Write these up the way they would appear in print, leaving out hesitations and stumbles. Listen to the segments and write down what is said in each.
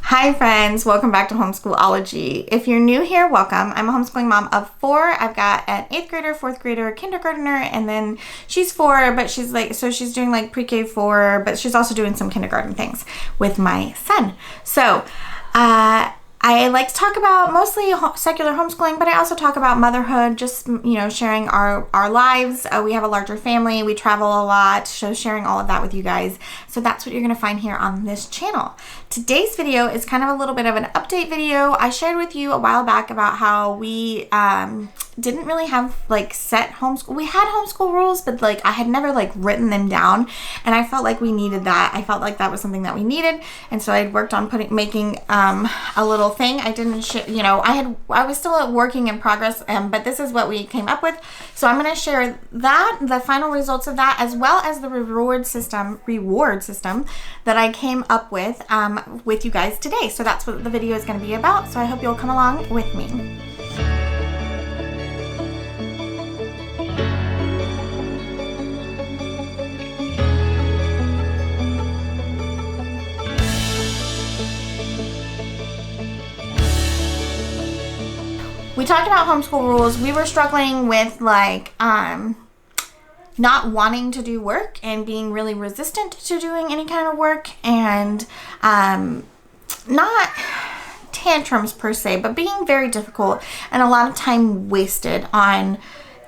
Hi friends, welcome back to Homeschool-ology. If you're new here, welcome. I'm a homeschooling mom of 4. I've got an 8th grader, 4th grader, kindergartner, and then she's 4, but she's doing like pre-K 4, but she's also doing some kindergarten things with my son. So, I like to talk about mostly secular homeschooling, but I also talk about motherhood, just, sharing our lives. We have a larger family. We travel a lot, so sharing all of that with you guys. So that's what you're going to find here on this channel. Today's video is kind of a little bit of an update video. I shared with you a while back about how we didn't really have set homeschool. We had homeschool rules, but I had never written them down, and I felt like we needed that. I felt like that was something that we needed, and so I worked on making a little thing. I didn't I was still working in progress, but this is what we came up with. So I'm going to share the final results of that, as well as the reward system that I came up with you guys today. So that's what the video is going to be about. So I hope you'll come along with me. We talked about homeschool rules. We were struggling with not wanting to do work and being really resistant to doing any kind of work, and not tantrums per se, but being very difficult and a lot of time wasted on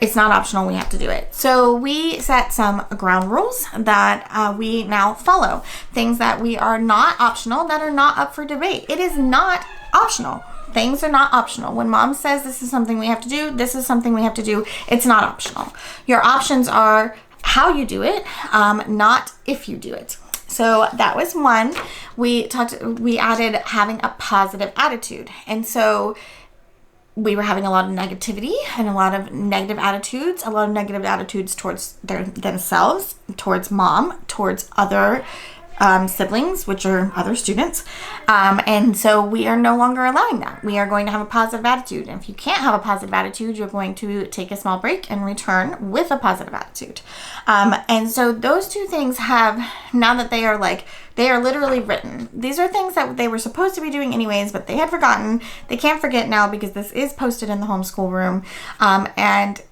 it's not optional, we have to do it. So we set some ground rules that we now follow. Things that we are not optional, that are not up for debate. It is not optional. Things are not optional. When mom says this is something we have to do, this is something we have to do, it's not optional. Your options are how you do it, not if you do it. So that was one. We added having a positive attitude. And so we were having a lot of negativity and a lot of negative attitudes towards themselves, towards mom, towards other siblings, which are other students. And so we are no longer allowing that. We are going to have a positive attitude. And if you can't have a positive attitude, you're going to take a small break and return with a positive attitude. And so those two things have, now that they are literally written. These are things that they were supposed to be doing anyways, but they had forgotten. They can't forget now because this is posted in the homeschool room. And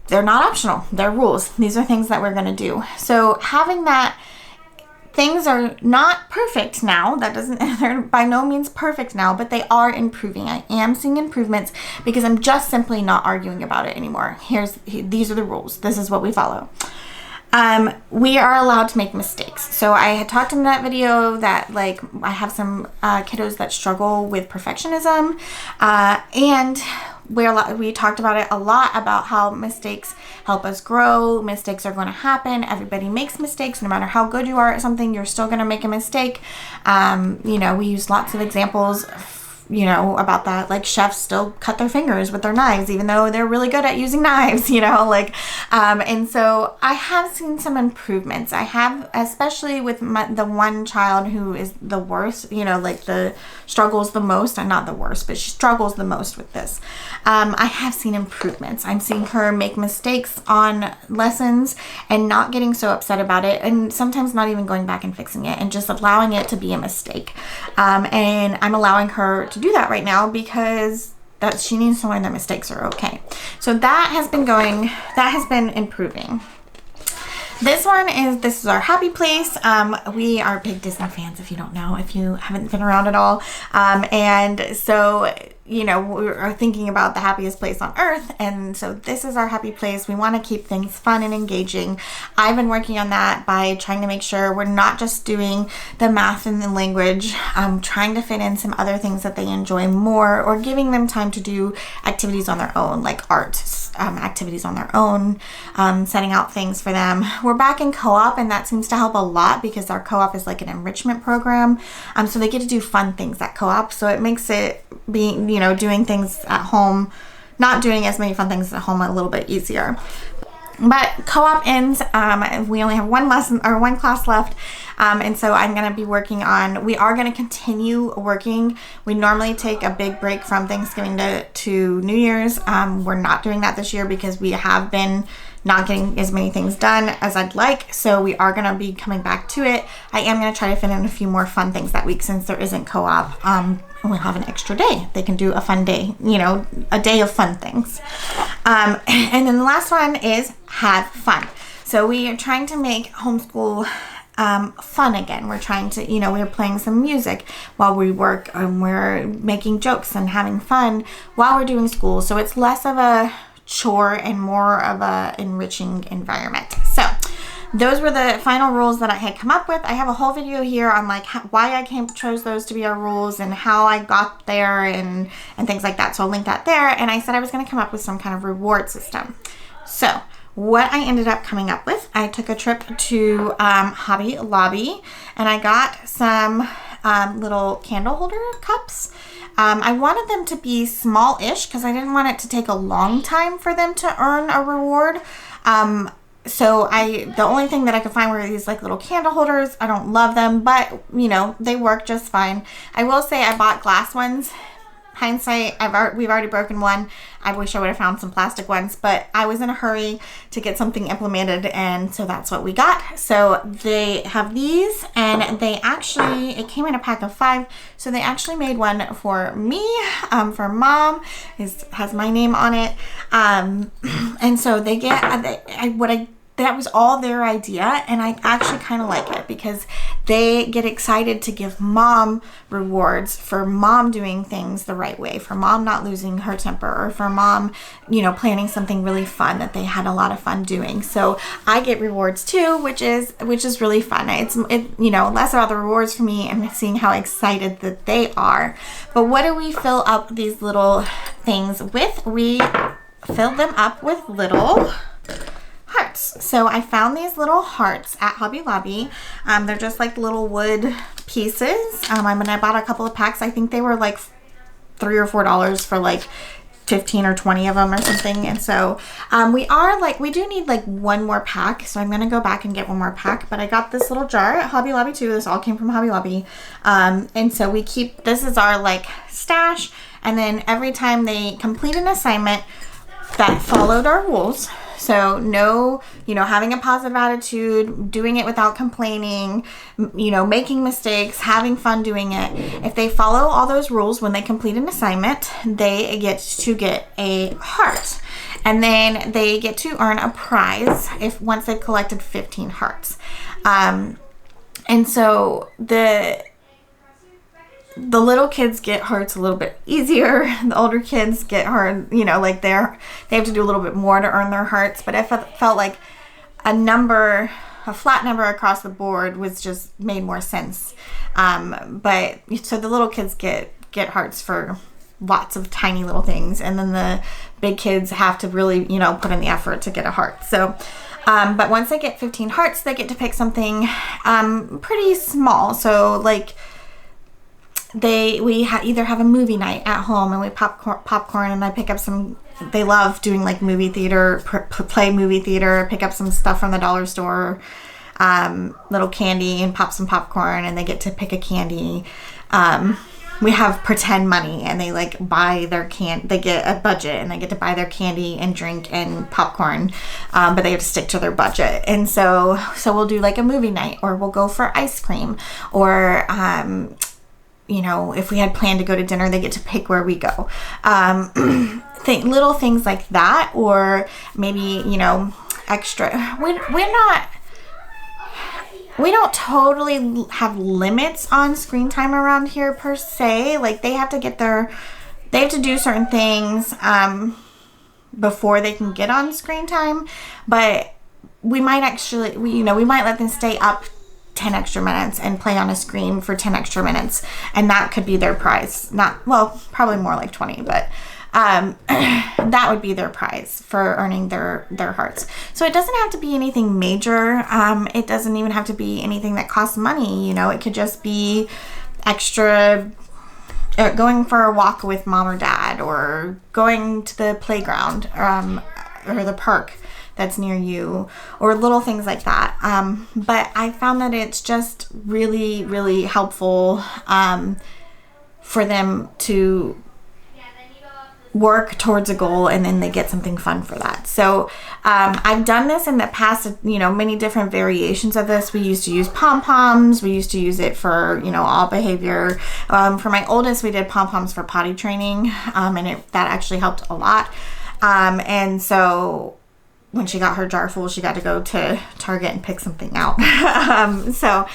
they're not optional. They're rules. These are things that we're going to do. So having that, things are not perfect now. They're by no means perfect now, but they are improving. I am seeing improvements because I'm just simply not arguing about it anymore. These are the rules. This is what we follow. We are allowed to make mistakes. So I had talked in that video that I have some kiddos that struggle with perfectionism, and we talked about it a lot about how mistakes help us grow. Mistakes are going to happen. Everybody makes mistakes. No matter how good you are at something, you're still going to make a mistake. We use lots of examples about that. Chefs still cut their fingers with their knives, even though they're really good at using knives, and so I have seen some improvements. I have, especially with the one child who is the worst, struggles the most, and not the worst, but she struggles the most with this. I have seen improvements. I'm seeing her make mistakes on lessons and not getting so upset about it, and sometimes not even going back and fixing it and just allowing it to be a mistake. And I'm allowing her to do that right now because she needs to learn that mistakes are okay. So that has been improving. This is our happy place. We are big Disney fans, if you don't know, if you haven't been around at all. And so, we are thinking about the happiest place on earth. And so this is our happy place. We want to keep things fun and engaging. I've been working on that by trying to make sure we're not just doing the math and the language. Trying to fit in some other things that they enjoy more, or giving them time to do activities on their own, like art activities on their own, setting out things for them. We're back in co-op, and that seems to help a lot because our co-op is like an enrichment program. So they get to do fun things at co-op. So it makes it doing things at home, not doing as many fun things at home, a little bit easier. But co-op ends. We only have one lesson or one class left. And so I'm going to be working on, we are going to continue working. We normally take a big break from Thanksgiving to New Year's. We're not doing that this year because we have been not getting as many things done as I'd like. So we are going to be coming back to it. I am going to try to fit in a few more fun things that week since there isn't co-op. We'll have an extra day. They can do a fun day, a day of fun things. And then the last one is have fun. So we are trying to make homeschool fun again. We're trying to, we're playing some music while we work, and we're making jokes and having fun while we're doing school. So it's less of a chore and more of a enriching environment. So those were the final rules that I had come up with. I have a whole video here on why I chose those to be our rules and how I got there and things like that. So I'll link that there. And I said I was going to come up with some kind of reward system. So what I ended up coming up with, I took a trip to Hobby Lobby and I got some little candle holder cups. I wanted them to be small-ish because I didn't want it to take a long time for them to earn a reward. So the only thing that I could find were these little candle holders. I don't love them, but they work just fine. I will say I bought glass ones. Hindsight, we've already broken one. I wish I would have found some plastic ones, but I was in a hurry to get something implemented, and so that's what we got. So they have these, and it came in a pack of 5. So they actually made one for me, for Mom. Has my name on it, and so they get that was all their idea, and I actually kind of like it because they get excited to give Mom rewards for Mom doing things the right way, for Mom not losing her temper, or for Mom, planning something really fun that they had a lot of fun doing. So I get rewards too, which is really fun. It's less about the rewards for me and seeing how excited that they are. But what do we fill up these little things with? We fill them up with little hearts. So I found these little hearts at Hobby Lobby. They're just little wood pieces. I bought a couple of packs. I think they were $3 or $4 for 15 or 20 of them or something. And so we do need one more pack. So I'm going to go back and get one more pack. But I got this little jar at Hobby Lobby too. This all came from Hobby Lobby. And so this is our stash. And then every time they complete an assignment that followed our rules, so no, having a positive attitude, doing it without complaining, making mistakes, having fun doing it. If they follow all those rules when they complete an assignment, they get a heart. And then they get to earn a prize once they've collected 15 hearts. And so the little kids get hearts a little bit easier. The older kids get hard, they have to do a little bit more to earn their hearts. But it felt like a flat number across the board was just made more sense. But so the little kids get hearts for lots of tiny little things, and then the big kids have to really, put in the effort to get a heart. So but once they get 15 hearts, they get to pick something pretty small. So we either have a movie night at home and we popcorn, and I pick up some. They love doing movie theater, play movie theater, pick up some stuff from the dollar store, little candy, and pop some popcorn, and they get to pick a candy. We have pretend money, and they buy their they get a budget, and they get to buy their candy and drink and popcorn, but they have to stick to their budget. And so we'll do a movie night, or we'll go for ice cream, or if we had planned to go to dinner, they get to pick where we go. Little things like that, or maybe, extra. We don't totally have limits on screen time around here per se. They have to do certain things before they can get on screen time, but we might we might let them stay up 10 extra minutes and play on a screen for 10 extra minutes, and that could be their prize. Probably more like 20, but that would be their prize for earning their hearts. So it doesn't have to be anything major. It doesn't even have to be anything that costs money. It could just be extra, going for a walk with Mom or Dad, or going to the playground or the park that's near you, or little things like that. But I found that it's just really, really helpful for them to work towards a goal, and then they get something fun for that. So I've done this in the past, many different variations of this. We used to use pom-poms. We used to use it for, all behavior. For my oldest, we did pom-poms for potty training, and that actually helped a lot. And so when she got her jar full, she got to go to Target and pick something out. So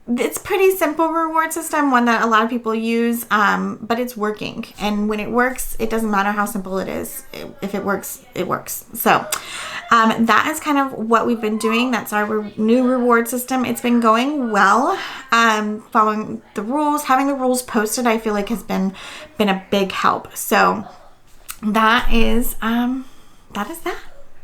it's pretty simple reward system, one that a lot of people use, but it's working. And when it works, it doesn't matter how simple it is. If it works, it works. So that is kind of what we've been doing. That's our new reward system. It's been going well. Following the rules, having the rules posted, I feel like has been a big help. So that is that.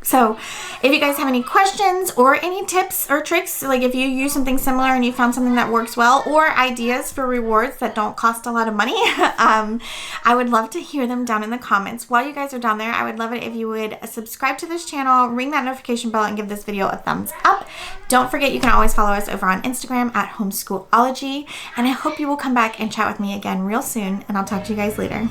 So if you guys have any questions or any tips or tricks, like if you use something similar and you found something that works well, or ideas for rewards that don't cost a lot of money, I would love to hear them down in the comments. While you guys are down there, I would love it if you would subscribe to this channel, ring that notification bell, and give this video a thumbs up. Don't forget, you can always follow us over on Instagram at Homeschool-ology, and I hope you will come back and chat with me again real soon, and I'll talk to you guys later.